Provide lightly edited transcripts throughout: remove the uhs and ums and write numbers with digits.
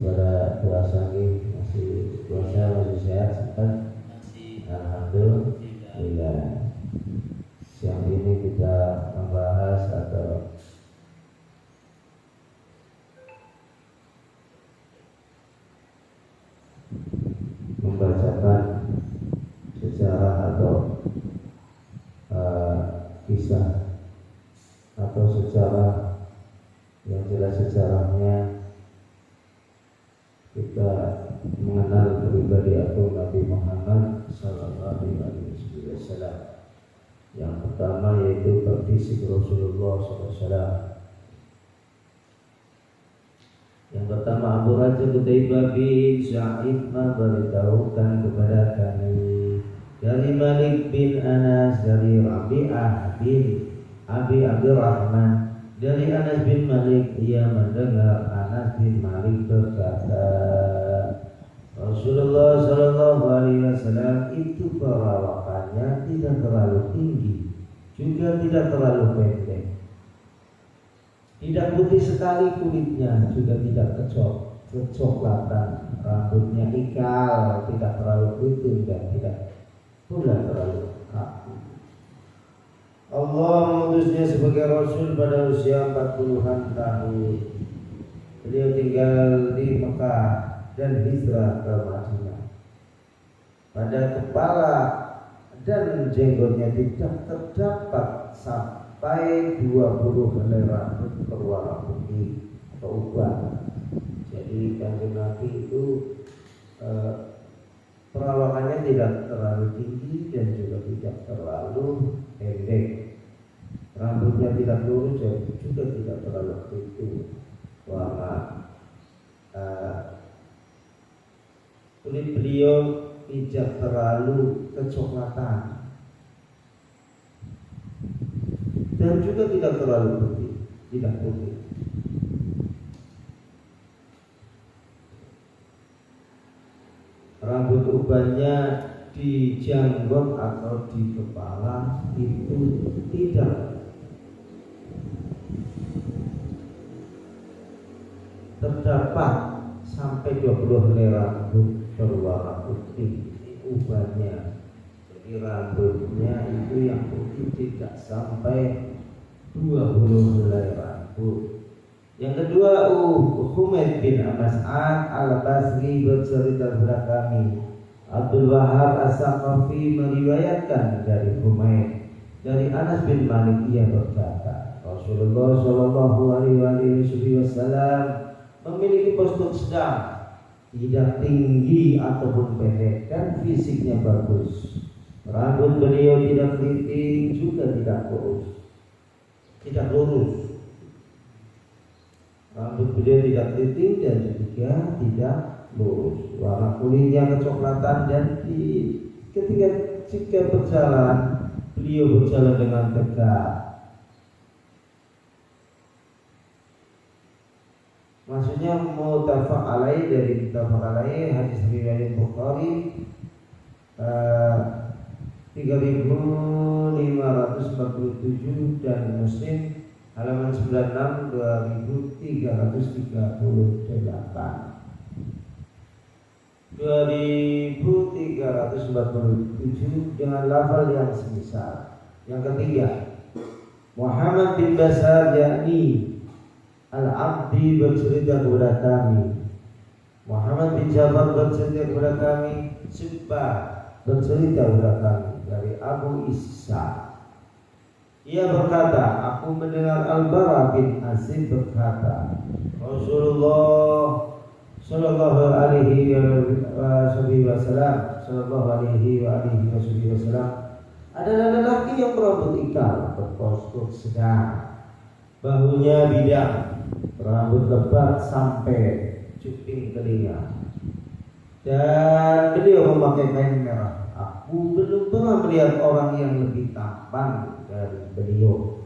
pada puasa ini masih sehat sempat. Alhamdulillah. Siang ini kita membahas atau membacakan sejarah atau kisah atau sejarah yang jelas sejarahnya kita mengenal pribadi atau Nabi Muhammad Sallallahu Alaihi Wasallam. Yang pertama yaitu fisik Rasulullah SAW. Yang pertama, Abu Raja Qutaibah bin Sa'id memberitahukan kepada kami dari Malik bin Anas dari Rabi'ah bin Abi Abdurrahman dari Anas bin Malik, ia mendengar Anas bin Malik berkata, Rasulullah Sallallahu Alaihi Wasallam itu perawakannya tidak terlalu tinggi, juga tidak terlalu pendek, tidak putih sekali kulitnya, juga tidak kecoklatan, rambutnya ikal, tidak terlalu putih dan tidak pula terlalu kaku. Allah mengutusnya sebagai Rasul pada usia 40-an tahun. Beliau tinggal di Mekah dan hijrah ke Madinah. Pada kepala dan jenggotnya tidak terdapat sampai 20 helai rambut berwarna putih atau uban. Jadi Kanjeng Nabi itu perawakannya tidak terlalu tinggi dan juga tidak terlalu pendek. Rambutnya tidak lurus dan juga tidak terlalu keriting. Warna kulit beliau tidak terlalu kecoklatan dan juga tidak terlalu putih, tidak putih. Rambut ubannya di janggut atau di kepala itu tidak terdapat sampai 20 helai rambut berwarna putih. Ini ubannya. Jadi rambutnya itu yang putih tidak sampai 20 helai rambut. Yang kedua, Humaid bin Mas'ad al-Basri bercerita kepada kami, Abdul Wahab As-Saqafi meriwayatkan dari Humaid dari Anas bin Malik, ia berkata, Rasulullah Shallallahu Alaihi Wasallam memiliki postur sedang, tidak tinggi ataupun pendek, dan fisiknya bagus. Rambut beliau tidak keriting, juga tidak lurus. Rambut beliau tidak keriting dan juga tidak lurus. Warna kulitnya kecoklatan dan ketika berjalan, beliau berjalan dengan tegak. Maksudnya muttafaq alaih, dari muttafaq alaih hadis riwayat Bukhari 3547 dan Muslim halaman 96 2347 dengan lafal yang semisal. Yang ketiga, Muhammad bin Basar yakni Al-Abdi bercerita kepada kami, Muhammad bin Jabir bercerita kepada kami, Syu'bah bercerita kepada kami dari Abu Ishaq. Ia berkata, aku mendengar Al-Bara bin Azib berkata, Rasulullah Sallallahu Alaihi Wasallam adalah lelaki yang berambut ikal, berpostur sedang, bahunya bidang, rambut lebat sampai cuping telinga, dan beliau memakai kain merah. Aku belum pernah melihat orang yang lebih tampan dari beliau.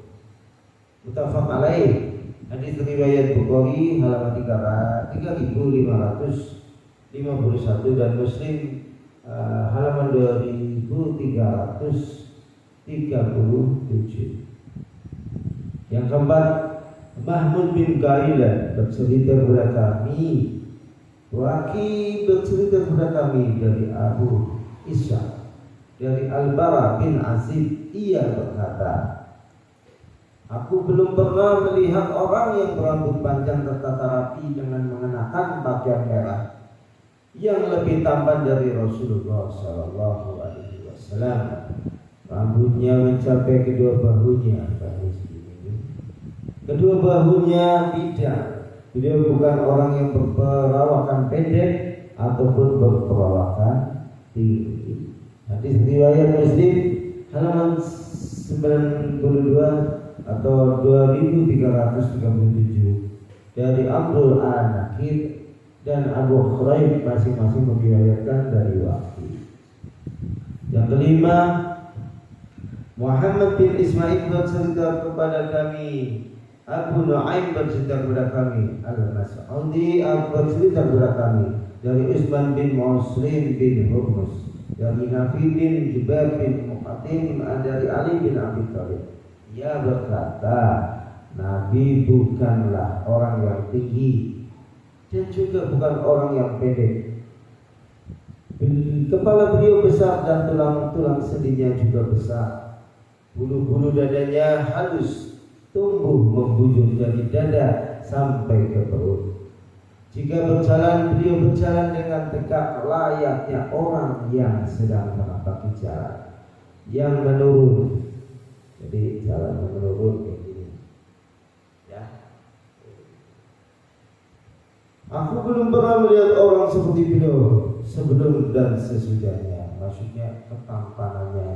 Muttafaq alaih. Hadis riwayat Bukhari halaman 3551 dan Muslim halaman 2337. Yang keempat, Mahmud bin Gailan bercerita kepada kami, Waki bercerita kepada kami dari Abu Ishaq dari Al-Bara bin Azib, ia berkata, aku belum pernah melihat orang yang berambut panjang tertata rapi dengan mengenakan pakaian merah yang lebih tampan dari Rasulullah Sallallahu Alaihi Wasallam. Rambutnya mencapai kedua bahunya, kedua bahunya tidak. Beliau bukan orang yang berperawakan pendek ataupun berperawakan tinggi. Hadis riwayat Muslim halaman 92 atau 2337 dari Abdul An-Nakir dan Abu Khuraib, masing-masing meriwayatkan dari Waqi. Yang kelima, Muhammad bin Ismail bercerita kepada kami, Abu Nu'aim bercerita kepada kami, Al-Mas'udi bercerita kepada kami dari Utsman bin Muslim bin Hurmus, dari Nafi bin Jubair bin Muqatim, dari Ali bin Abi Thalib. Ia berkata, Nabi bukanlah orang yang tinggi dan juga bukan orang yang pendek. Kepala beliau besar dan tulang-tulang sendinya juga besar. Bulu-bulu dadanya halus, tumbuh membujur dari dada sampai ke perut. Jika berjalan, beliau berjalan dengan tegak layaknya orang yang sedang menapaki jalan yang menurun. Jadi jalan menurun kayak gini. Ya. Aku belum pernah melihat orang seperti beliau sebelum dan sesudahnya. Maksudnya ketampanannya.